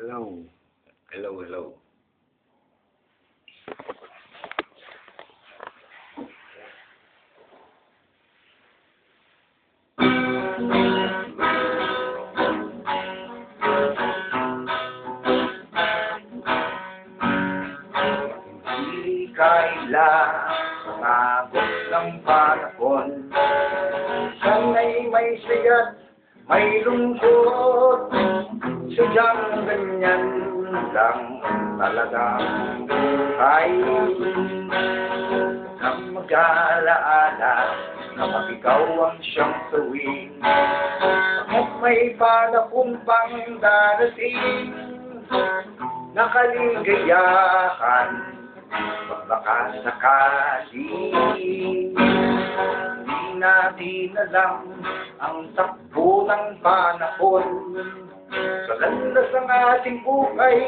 Hello. Hello, hello. Hindi kailangang agos ng panahon. Sana'y may sigat, may lungkot. Sadyang ganyan lang talagang buhay. Ang mag-aalaala kapag ikaw ang siyang tuwing. At may panahon pang darating na kaligayahan baka sakali. Hindi natin alam ang takbo ng panahon. Sa landas ng ating buhay,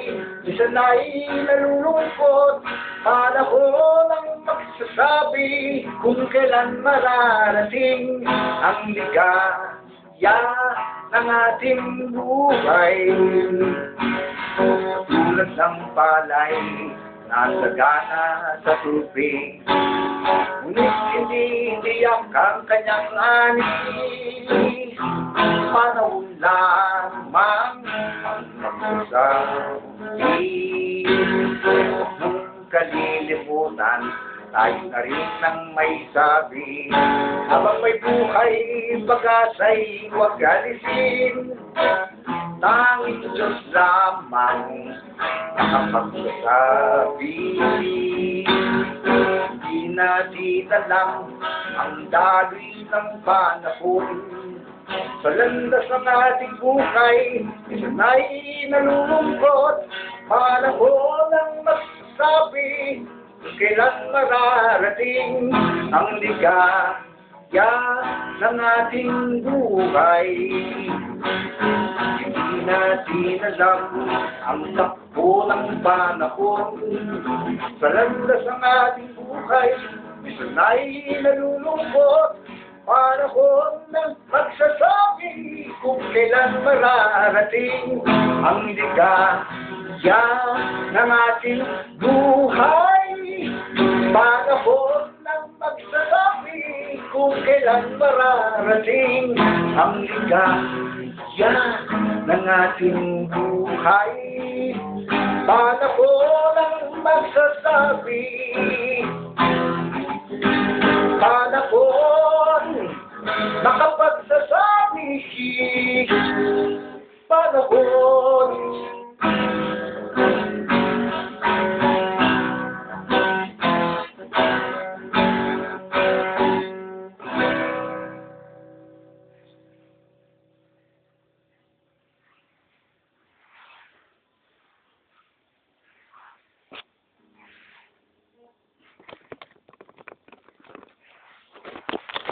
minsan ay nalulungkot. Panahon ang magsasabi kung kailan mararating ang ligaya ng ating buhay. Tulad ng palay nasa gana sa tubig, ngunit hindi tiyak ang kanyang ani. Panahon lamang ang magsasabi. Nung kalilimutan, tayo na rin ang may sabi. Habang may buhay, pag-asa'y huwag alisin. Tanging Diyos lamang nakapagsasabi. Hindi natin alam ang daloy ng panahon. Sa landas ng ating buhay, minsan ay nalulungkot. Panahon ang magsasabi kung kailan mararating ang ligaya ng ating buhay. Hindi natin alam ang takbo ng panahon. Sa landas ng ating buhay, minsan ay nalulungkot. Panahon ng magsasabi kung kailan mararating ang ligaya ng ating buhay. Panahon ng magsasabi kung kailan mararating ang ligaya ng ating buhay. Panahon ng magsasabi. Panahon nakapagsasabi. Panahon